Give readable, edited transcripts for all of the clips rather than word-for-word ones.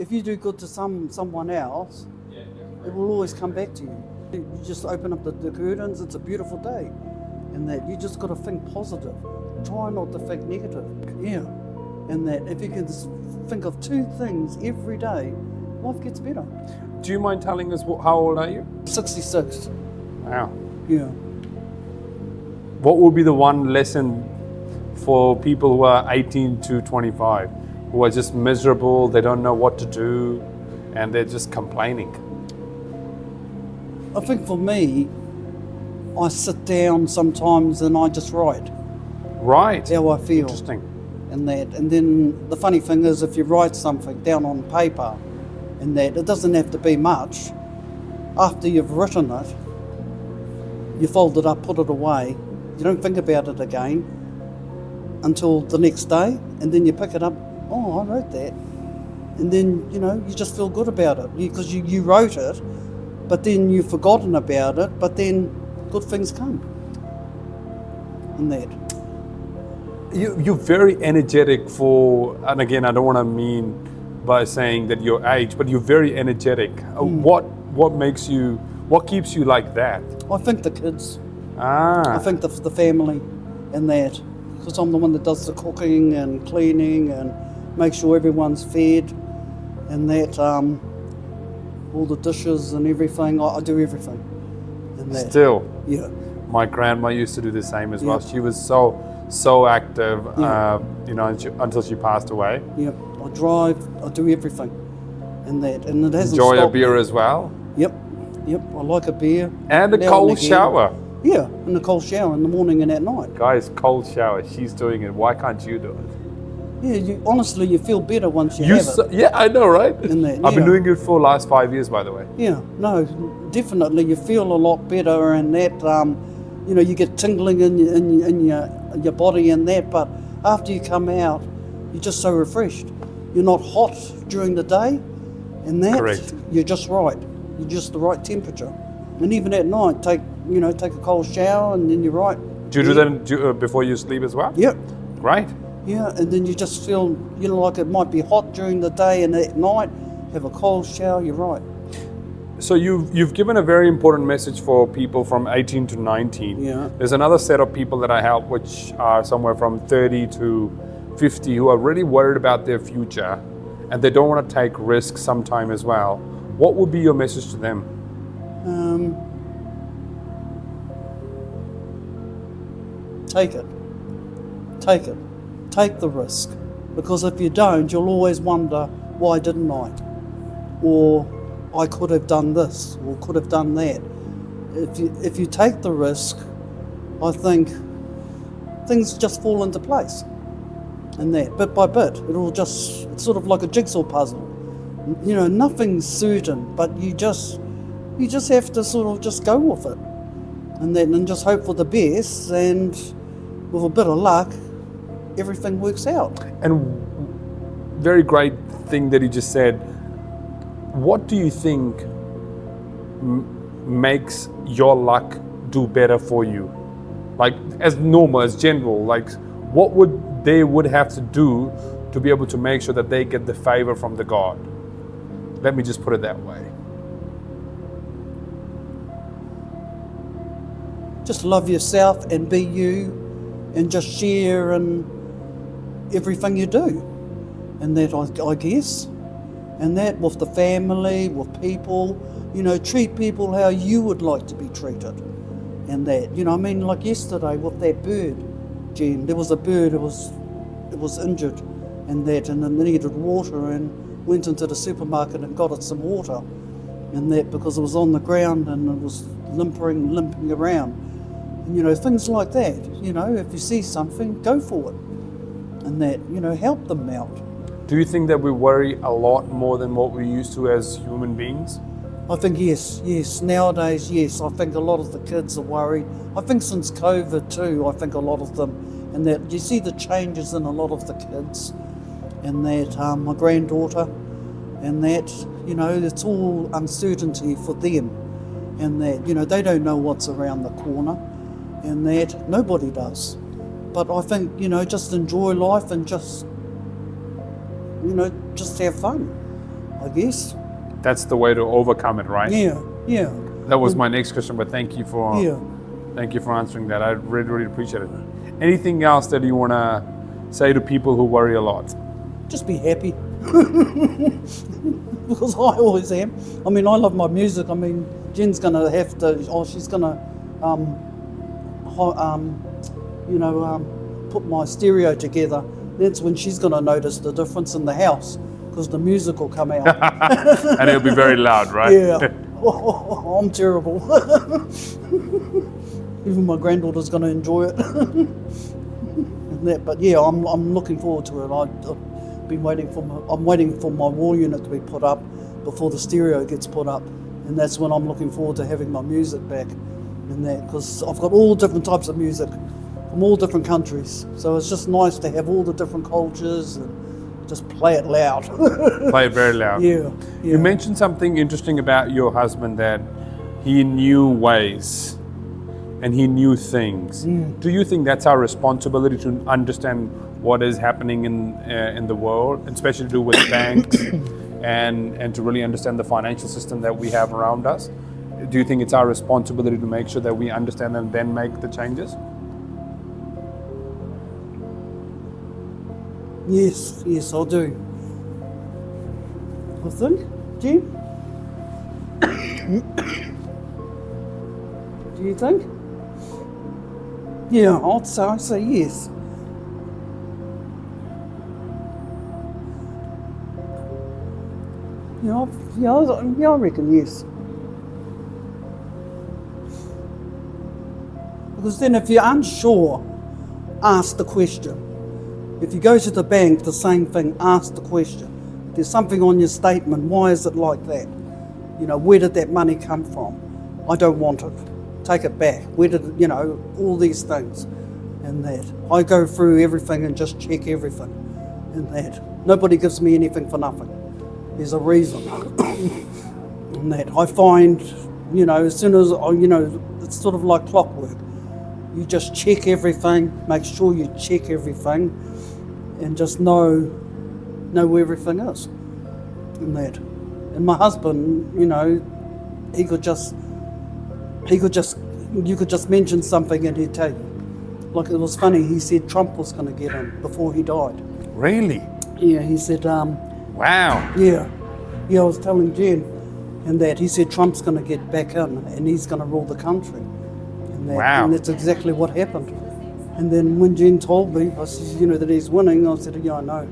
if you do good to someone else, it will always come back to you. You just open up the curtains, it's a beautiful day. And that you just got to think positive. Try not to think negative. Yeah. And that if you can think of 2 things every day, life gets better. Do you mind telling us how old are you? 66. Wow. Yeah. What would be the one lesson for people who are 18 to 25, who are just miserable, they don't know what to do, and they're just complaining? I think for me, I sit down sometimes and I just write Right. how I feel. Interesting. And then the funny thing is, if you write something down on paper, and that it doesn't have to be much, after you've written it, you fold it up, put it away, you don't think about it again until the next day, and then you pick it up, oh, I wrote that. And then, you just feel good about it because you wrote it, but then you've forgotten about it, but then good things come. And that. You're very energetic and again, I don't want to mean by saying that your age, but you're very energetic. What keeps you like that? I think the kids. I think the family and that. Because I'm the one that does the cooking and cleaning and make sure everyone's fed and that, all the dishes and everything. I do everything. And that. Still? Yeah. My grandma used to do the same as well. She was so active, until she passed away. Yep. I drive, I do everything. And that. And it hasn't Enjoy a stopped beer me. as well? Yep. I like a beer. And a cold shower. Yeah, in the cold shower in the morning and at night. Guys, cold shower. She's doing it. Why can't you do it? Yeah, honestly, you feel better once you have it. Yeah, I know, right? I've been doing it for the last 5 years, by the way. Yeah, no, definitely. You feel a lot better and that, you get tingling in your body and that, but after you come out, you're just so refreshed. You're not hot during the day and that. Correct. You're just right. You're just the right temperature. And even at night, take a cold shower and then you're right. Do you do that before you sleep as well? Yep. Right. Yeah, and then you just feel, like it might be hot during the day and at night, have a cold shower, you're right. So you've given a very important message for people from 18 to 19. Yeah. There's another set of people that I help, which are somewhere from 30 to 50, who are really worried about their future and they don't want to take risks sometime as well. What would be your message to them? Take it. Take the risk. Because if you don't, you'll always wonder, why didn't I? Or I could have done this, or could have done that. If you take the risk, I think things just fall into place. And that, bit by bit, it's sort of like a jigsaw puzzle. Nothing's certain, but you just have to sort of just go with it. And just hope for the best, and with a bit of luck, everything works out. And very great thing that you just said. What do you think makes your luck do better for you? Like as normal, as general, like what would they have to do to be able to make sure that they get the favor from the God? Let me just put it that way. Just love yourself and be you and just share in everything you do. And that, I guess, and that with the family, with people, treat people how you would like to be treated. And that, like yesterday with that bird, Jen, there was a bird, it was injured and it needed water, and went into the supermarket and got it some water. And that because it was on the ground and it was limping around. And, things like that, if you see something, go for it. And that, help them out. Do you think that we worry a lot more than what we used to as human beings? I think yes. Nowadays, yes. I think a lot of the kids are worried. I think since COVID too, I think a lot of them, and that you see the changes in a lot of the kids. And that my granddaughter, and that, it's all uncertainty for them. And that, they don't know what's around the corner. And that nobody does. But I think, just enjoy life and just have fun. I guess. That's the way to overcome it, right? Yeah. That was my next question, but thank you for answering that. I really, really appreciate it. Anything else that you want to say to people who worry a lot? Just be happy. Because I always am. I mean, I love my music. I mean, Jen's going to have to, she's going to, put my stereo together. That's when she's going to notice the difference in the house, because the music will come out. And it'll be very loud, right? Yeah. I'm terrible. Even my granddaughter's going to enjoy it. But yeah, I'm looking forward to it. I'm waiting for my wall unit to be put up before the stereo gets put up, and that's when I'm looking forward to having my music back in that, because I've got all different types of music from all different countries, so it's just nice to have all the different cultures and just play it loud. Play it very loud. Yeah. You mentioned something interesting about your husband, that he knew ways and he knew things. Do you think that's our responsibility, to understand what is happening in the world, especially to do with banks and to really understand the financial system that we have around us? Do you think it's our responsibility to make sure that we understand and then make the changes? Yes, I do. I think, Jen? Do you think? Yeah, I'd say yes. I reckon yes. Because then if you're unsure, ask the question. If you go to the bank, the same thing, ask the question. If there's something on your statement, why is it like that? Where did that money come from? I don't want it. Take it back. Where did, all these things and that. I go through everything and just check everything and that. Nobody gives me anything for nothing. There's a reason. And that I find, as soon as, it's sort of like clockwork. You just check everything, make sure you check everything, and just know where everything is. And that. And my husband, you could just mention something and he'd tell you. Like, it was funny, he said Trump was going to get in before he died. Really? Yeah, he said, wow. Yeah, I was telling Jen, and that he said Trump's going to get back in and he's going to rule the country. And that, wow. And that's exactly what happened. And then when Jen told me, I said, that he's winning, I said, yeah, I know.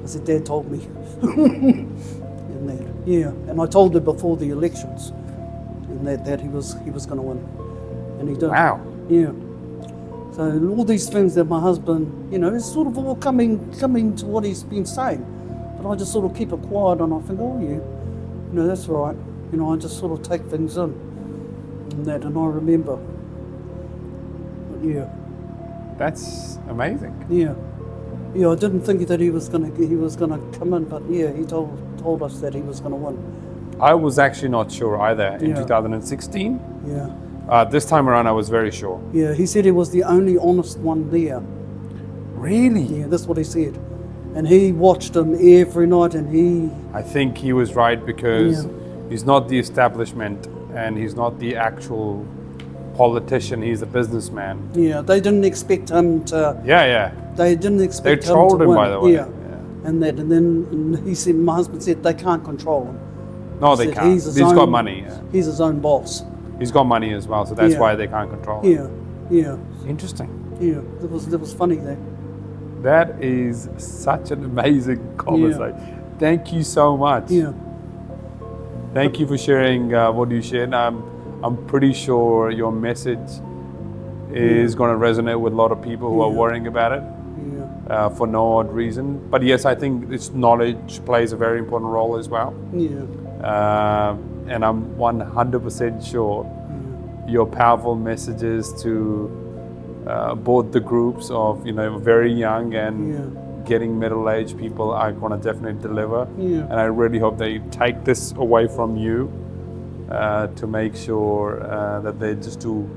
I said, Dad told me. And that, yeah. And I told her before the elections, and that he was going to win. And he did. Wow. Yeah. So all these things that my husband, is sort of all coming to what he's been saying. But I just sort of keep it quiet and I think, oh yeah, that's right. I just sort of take things in and that, and I remember. But yeah. That's amazing. Yeah. Yeah, I didn't think that he was gonna come in, but yeah, he told us that he was gonna win. I was actually not sure either in 2016. Yeah. This time around, I was very sure. Yeah, he said he was the only honest one there. Really? Yeah, that's what he said. And he watched him every night, and I think he was right, because he's not the establishment and he's not the actual politician, he's a businessman. Yeah, they didn't expect him to... Yeah. They didn't expect him to win. They trolled him, by the way. Yeah. And then he said, my husband said, they can't control him. No, they can't. He's got money. Yeah. He's his own boss. He's got money as well, so that's why they can't control him. Yeah. Interesting. Yeah, that was funny there. That is such an amazing conversation. Yeah. Thank you so much. Yeah. Thank you for sharing what you shared. I'm pretty sure your message is going to resonate with a lot of people who are worrying about it for no odd reason. But yes, I think this knowledge plays a very important role as well. Yeah. And I'm 100% sure your powerful messages to both the groups of very young and getting middle-aged people are going to definitely deliver. Yeah. And I really hope they take this away from you to make sure that they just do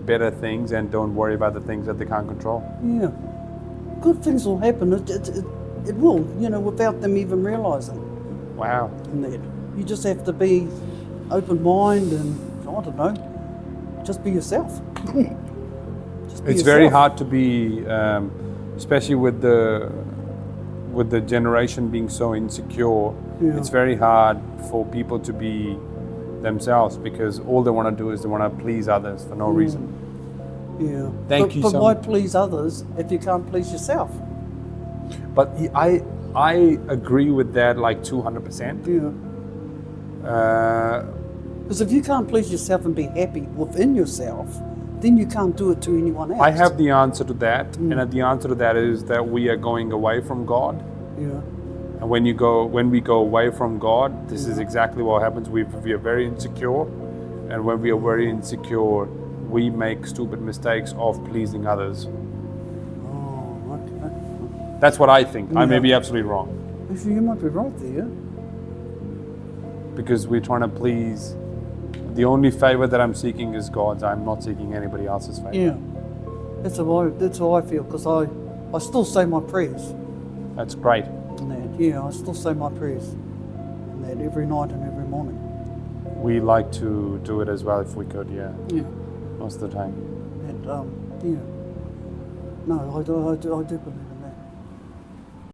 better things and don't worry about the things that they can't control. Yeah, good things will happen. It will, without them even realising. Wow. And that you just have to be open mind and I don't know, just be yourself. Just be It's very yourself. hard to be, especially with the generation being so insecure. Yeah. It's very hard for people to be themselves because all they want to do is they want to please others for no reason. Yeah. Thank you But so why much. please others if you can't please yourself? But I agree with that like 200%. Yeah. Uh, Because if you can't please yourself and be happy within yourself, then you can't do it to anyone else. I have the answer to that, and the answer to that is that we are going away from God. Yeah. And when we go away from God, this is exactly what happens. We are very insecure, and when we are very insecure, we make stupid mistakes of pleasing others. Oh, okay. That's what I think. I may Yeah. be absolutely wrong, Actually, you might be right there. because we're trying to please. The only favor that I'm seeking is God's. I'm not seeking anybody else's favor. Yeah. That's how I feel, because I still say my prayers. That's great. And that, yeah, I still say my prayers. And that every night and every morning. We like to do it as well if we could, yeah, Yeah. most of the time. And, yeah. No, I do believe.